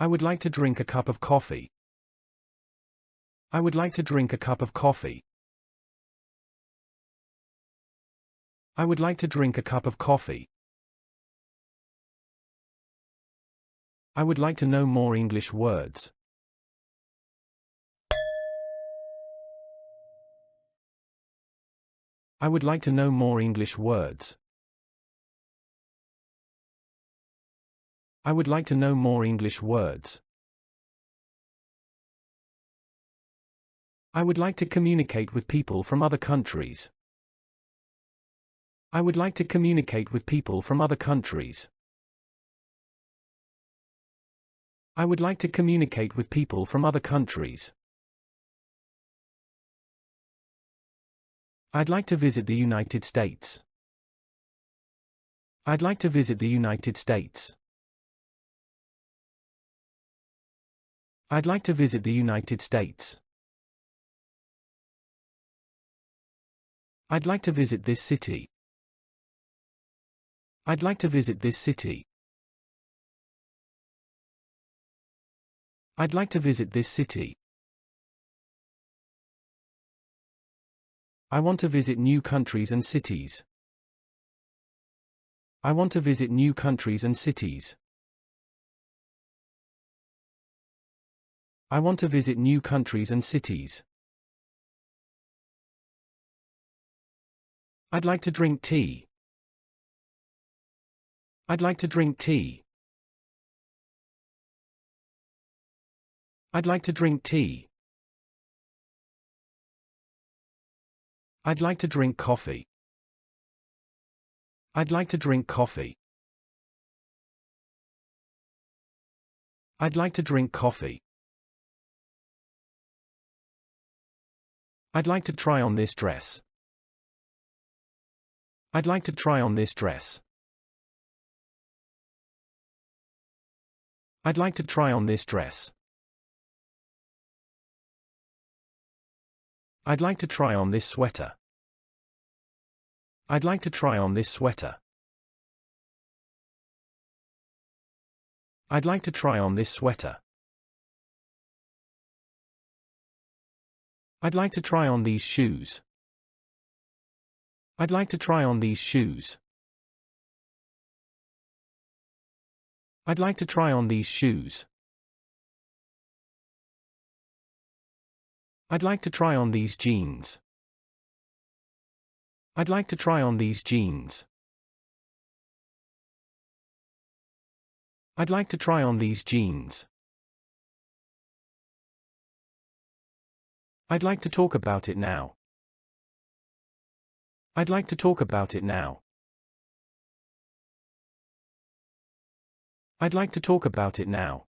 I would like to drink a cup of coffee. I would like to drink a cup of coffee. I would like to drink a cup of coffee. I would like to know more English words. I would like to know more English words. I would like to know more English words. I would like to communicate with people from other countries. I would like to communicate with people from other countries. I would like to communicate with people from other countries. I'd like to visit the United States. I'd like to visit the United States. I'd like to visit the United States. I'd like to visit this city. I'd like to visit this city. I'd like to visit this city. I want to visit new countries and cities. I want to visit new countries and cities. I want to visit new countries and cities. I'd like to drink tea. I'd like to drink tea. I'd like to drink tea. I'd like to drink coffee. I'd like to drink coffee. I'd like to drink coffee. I'd like to try on this dress. I'd like to try on this dress. I'd like to try on this dress. I'd like to try on this sweater. I'd like to try on this sweater. I'd like to try on this sweater. I'd like to try on these shoes. I'd like to try on these shoes. I'd like to try on these shoes. I'd like to try on these jeans. I'd like to try on these jeans. I'd like to try on these jeans. I'd like to talk about it now. I'd like to talk about it now. I'd like to talk about it now.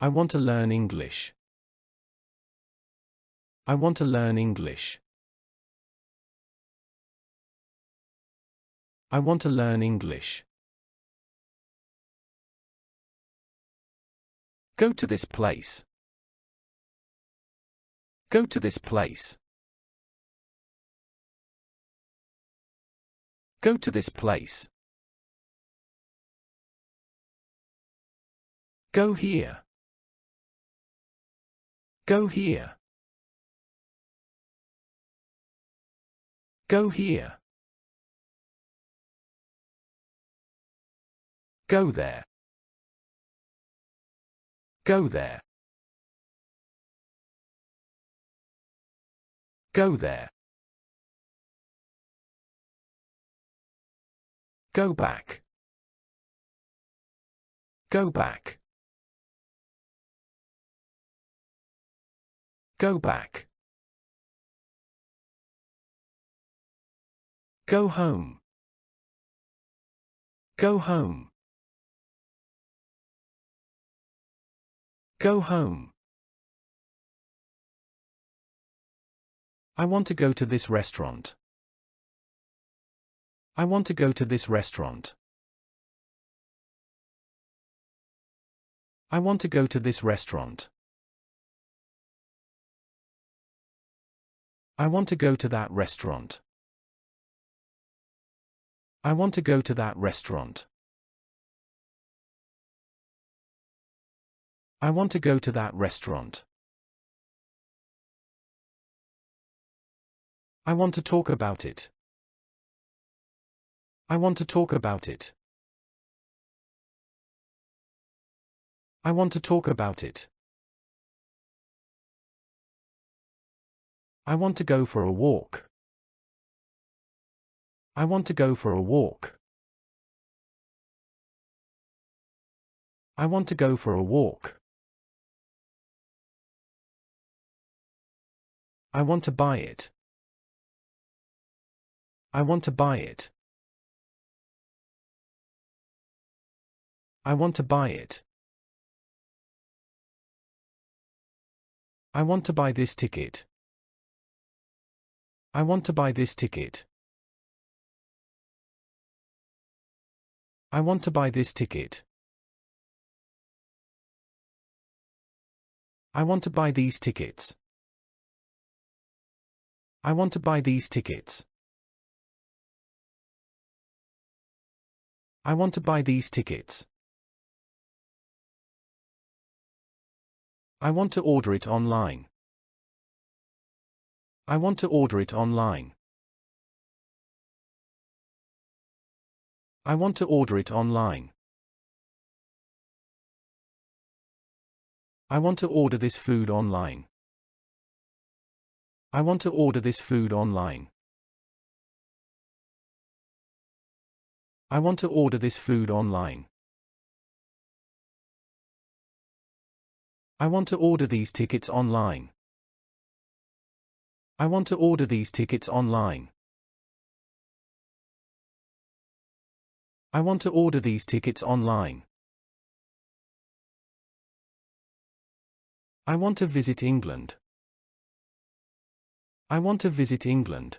I want to learn English. I want to learn English. I want to learn English. Go to this place. Go to this place. Go to this place. Go here. Go here. Go here. Go there. Go there. Go there. Go back. Go back. Go back. Go home. Go home. Go home. I want to go to this restaurant. I want to go to this restaurant. I want to go to this restaurant. I want to go to that restaurant. I want to go to that restaurant. I want to go to that restaurant. I want to talk about it. I want to talk about it. I want to talk about it. I want to go for a walk. I want to go for a walk. I want to go for a walk. I want to buy it. I want to buy it. I want to buy it. I want to buy this ticket. I want to buy this ticket. I want to buy this ticket. I want to buy these tickets. I want to buy these tickets. I want to buy these tickets. I want to order it online. I want to order it online. I want to order it online. I want to order this food online. I want to order this food online. I want to order this food online. I want to order these tickets online. I want to order these tickets online. I want to order these tickets online. I want to visit England. I want to visit England.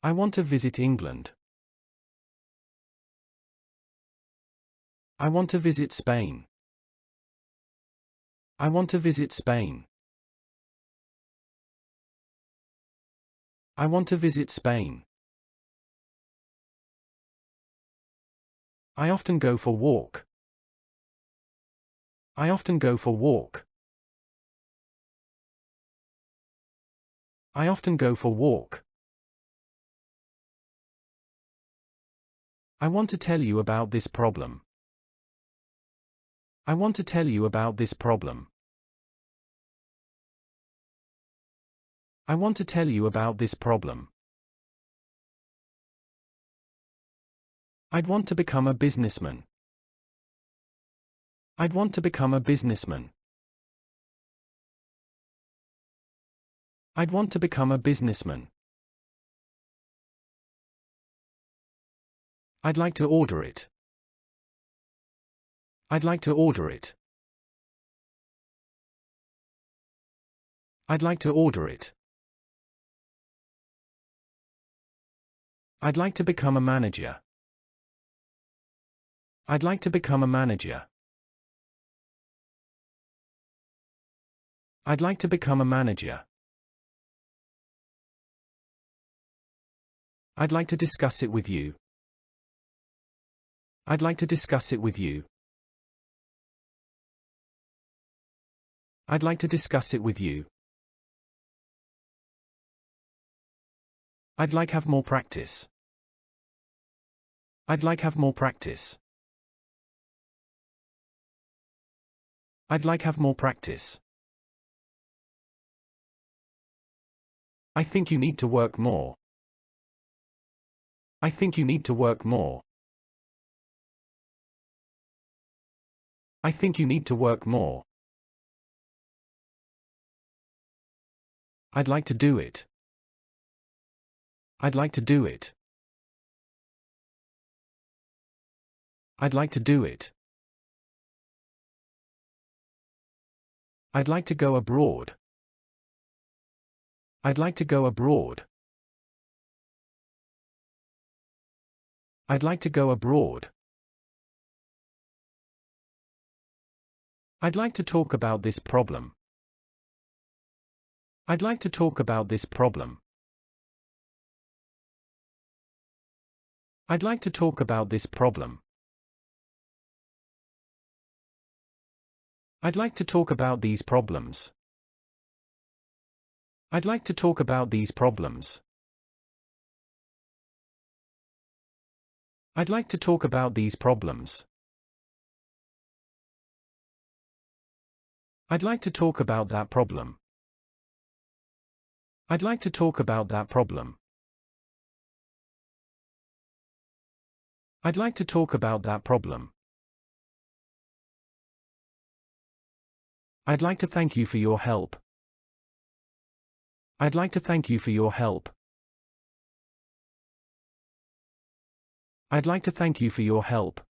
I want to visit England. I want to visit Spain. I want to visit Spain. I want to visit Spain. I often go for walk. I often go for walk. I often go for walk. I want to tell you about this problem. I want to tell you about this problem. I want to tell you about this problem. I'd want to become a businessman. I'd want to become a businessman. I'd want to become a businessman. I'd like to order it. I'd like to order it. I'd like to order it. I'd like to become a manager. I'd like to become a manager. I'd like to become a manager. I'd like to discuss it with you. I'd like to discuss it with you. I'd like to discuss it with you. I'd like have more practice. I'd like have more practice. I'd like have more practice. I think you need to work more. I think you need to work more. I think you need to work more. I'd like to do it. I'd like to do it. I'd like to do it. I'd like to go abroad. I'd like to go abroad. I'd like to go abroad. I'd like to talk about this problem. I'd like to talk about this problem. I'd like to talk about this problem. I'd like to talk about these problems. I'd like to talk about these problems. I'd like to talk about these problems. I'd like to talk about that problem. I'd like to talk about that problem. I'd like to talk about that problem. I'd like to thank you for your help. I'd like to thank you for your help. I'd like to thank you for your help.